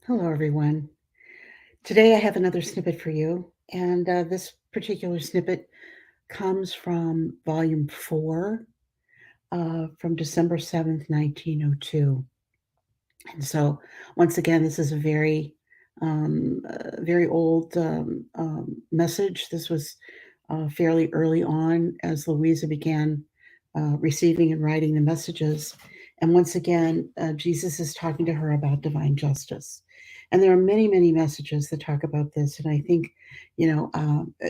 Hello, everyone. Today I have another snippet for you, and this particular snippet comes from Volume 4 from December 7th, 1902. And so, once again, this is a very old message. This was fairly early on as Louisa began receiving and writing the messages. And once again, Jesus is talking to her about divine justice. And there are many, many messages that talk about this. And I think,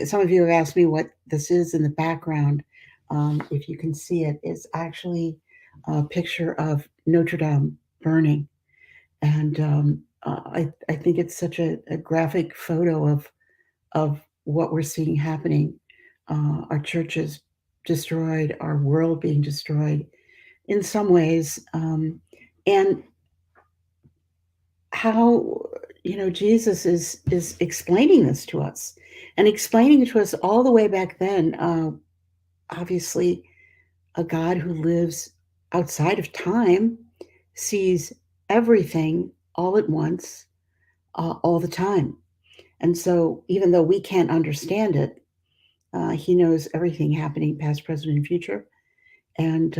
some of you have asked me what this is in the background. If you can see it, it's actually a picture of Notre Dame burning. And I think it's such a graphic photo of what we're seeing happening. Our churches destroyed, our world being destroyed in some ways, and how Jesus is explaining this to us and explaining it to us all the way back then. Obviously, a God who lives outside of time sees everything all at once, all the time. And so, even though we can't understand it, he knows everything happening, past, present, and future, and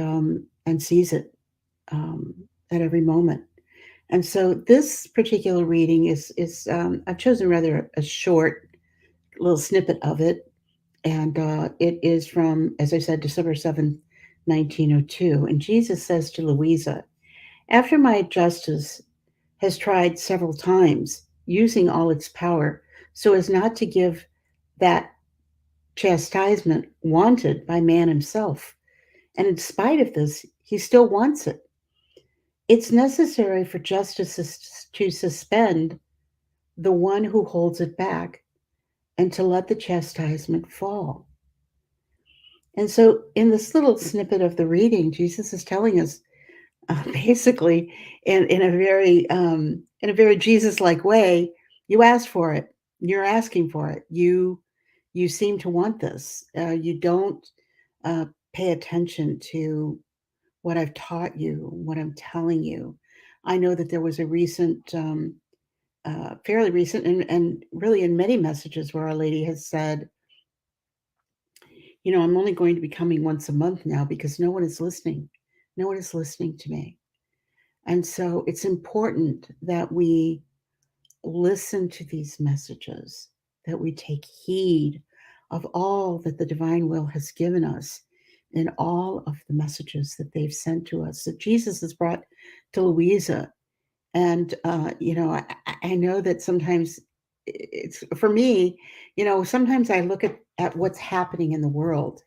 sees it um, at every moment. And so, this particular reading is I've chosen rather a short little snippet of it, and it is from, as I said, December 7th, 1902. And Jesus says to Louisa, "After my justice has tried several times, using all its power, so as not to give that chastisement wanted by man himself. And in spite of this, he still wants it. It's necessary for justice to suspend the one who holds it back and to let the chastisement fall." And so, in this little snippet of the reading, Jesus is telling us basically in a very Jesus-like way, you asked for it. You're asking for it. You seem to want this. You don't uh, pay attention to what I've taught you, what I'm telling you. I know that there was a fairly recent, and really in many messages where Our Lady has said, I'm only going to be coming once a month now because no one is listening. No one is listening to me. And so it's important that we listen to these messages, that we take heed of all that the divine will has given us in all of the messages that they've sent to us, that Jesus has brought to Louisa. And, I know that sometimes it's for me, sometimes I look at what's happening in the world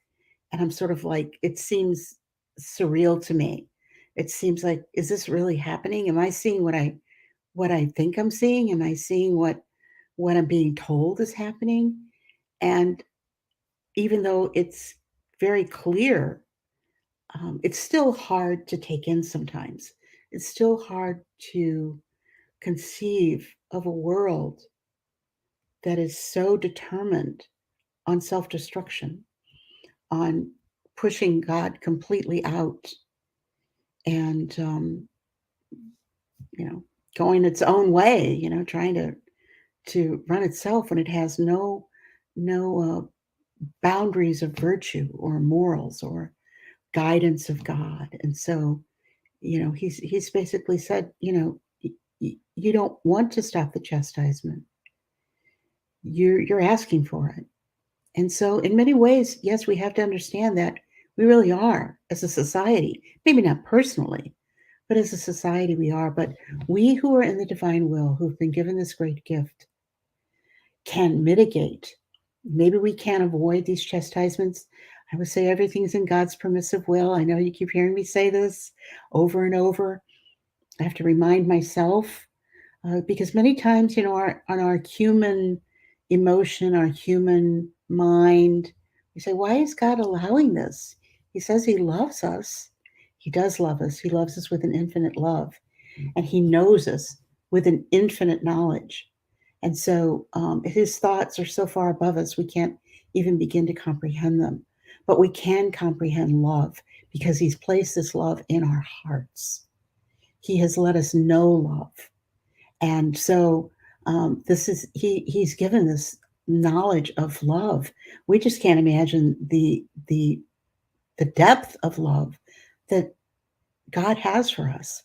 and I'm sort of like, it seems surreal to me. It seems like, is this really happening? Am I seeing what I think I'm seeing? Am I seeing what I'm being told is happening? And even though it's very clear, it's still hard to take in sometimes. It's still hard to conceive of a world that is so determined on self destruction, on pushing God completely out, and you know, going its own way, trying to run itself when it has no boundaries of virtue or morals or guidance of God. And so, he's basically said, you don't want to stop the chastisement. You're asking for it. And so, in many ways, yes, we have to understand that we really are as a society, maybe not personally, but as a society we are. But we who are in the divine will, who've been given this great gift, can mitigate. Maybe we can't avoid these chastisements. I would say everything's in God's permissive will. I know you keep hearing me say this over and over. I have to remind myself because many times, on our human emotion, our human mind, we say, why is God allowing this? He says He loves us. He does love us. He loves us with an infinite love, and He knows us with an infinite knowledge. And so His thoughts are so far above us, we can't even begin to comprehend them. But we can comprehend love because He's placed this love in our hearts. He has let us know love. And so this is he's given this knowledge of love. We just can't imagine the depth of love that God has for us,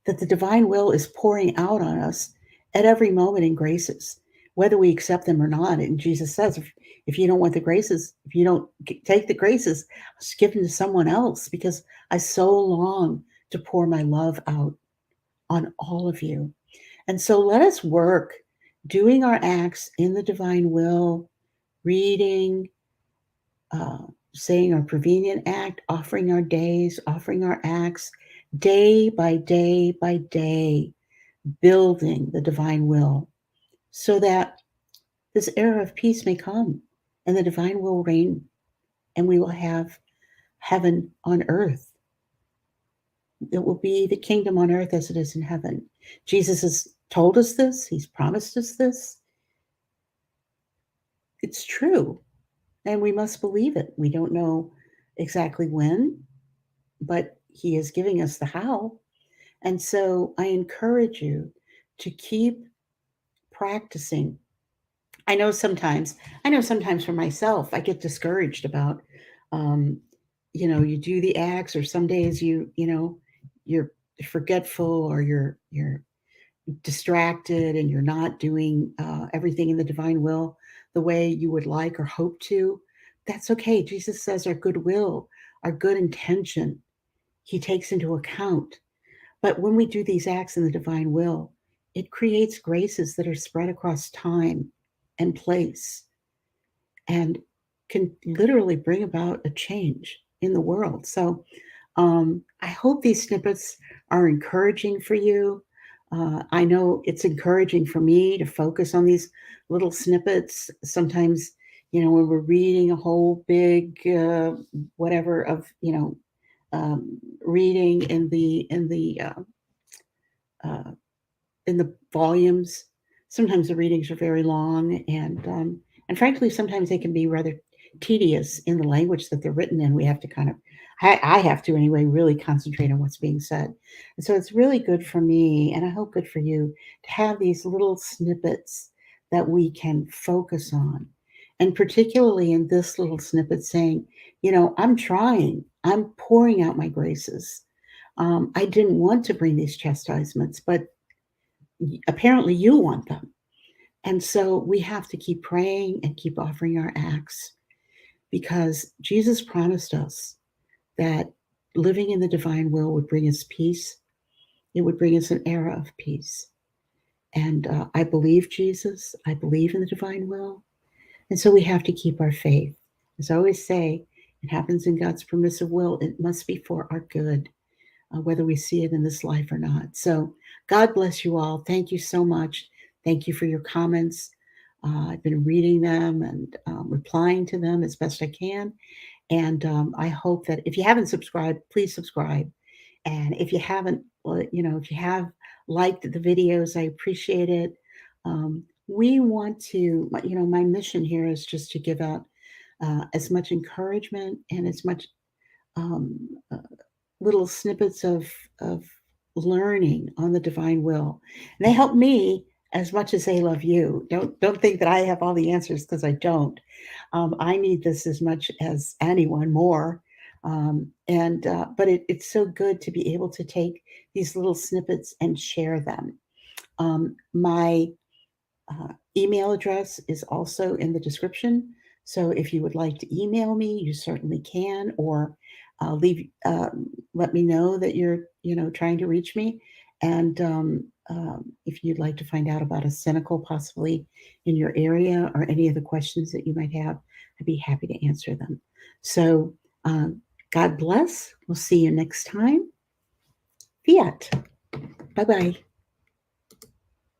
that the divine will is pouring out on us at every moment in graces, whether we accept them or not. And Jesus says, if you don't want the graces, if you don't take the graces, just give them to someone else, because I so long to pour my love out on all of you. And so let us work doing our acts in the divine will, reading, uh, saying our prevenient act, offering our days, offering our acts, day by day by day, building the divine will, so that this era of peace may come and the divine will reign, and we will have heaven on earth. It will be the kingdom on earth as it is in heaven. Jesus has told us this, he's promised us this. It's true, and we must believe it. We don't know exactly when, but he is giving us the how. And so I encourage you to keep practicing. I know sometimes for myself, I get discouraged about, um, you do the acts, or some days you're forgetful, or you're distracted, and you're not doing everything in the divine will the way you would like or hope to. That's okay. Jesus says our goodwill, our good intention, he takes into account. But when we do these acts in the divine will, it creates graces that are spread across time and place, and can literally bring about a change in the world. So I hope these snippets are encouraging for you. I know it's encouraging for me to focus on these little snippets. Sometimes, when we're reading a whole big whatever of, reading uh, in the volumes. Sometimes the readings are very long, and frankly, sometimes they can be rather tedious in the language that they're written in. We have to I have to anyway, really concentrate on what's being said. And so it's really good for me, and I hope good for you, to have these little snippets that we can focus on. And particularly in this little snippet saying, I'm trying, I'm pouring out my graces. I didn't want to bring these chastisements, but apparently you want them. And so we have to keep praying and keep offering our acts, because Jesus promised us that living in the divine will would bring us peace. It would bring us an era of peace. And I believe Jesus. I believe in the divine will. And so we have to keep our faith. As I always say, it happens in God's permissive will. It must be for our good, whether we see it in this life or not. So God bless you all. Thank you so much. Thank you for your comments. I've been reading them and replying to them as best I can. And I hope that if you haven't subscribed, please subscribe. And if you haven't, well, if you have liked the videos, I appreciate it. We want to, my mission here is just to give out as much encouragement and as much um, uh, little snippets of learning on the divine will. And they help me as much as they love you. Don't think that I have all the answers, because I don't. I need this as much as anyone, more. And but it's so good to be able to take these little snippets and share them. My email address is also in the description. So if you would like to email me, you certainly can, or let me know that you're, trying to reach me. And if you'd like to find out about a cynical possibly in your area, or any of the questions that you might have, I'd be happy to answer them. So God bless. We'll see you next time. Fiat. Bye bye.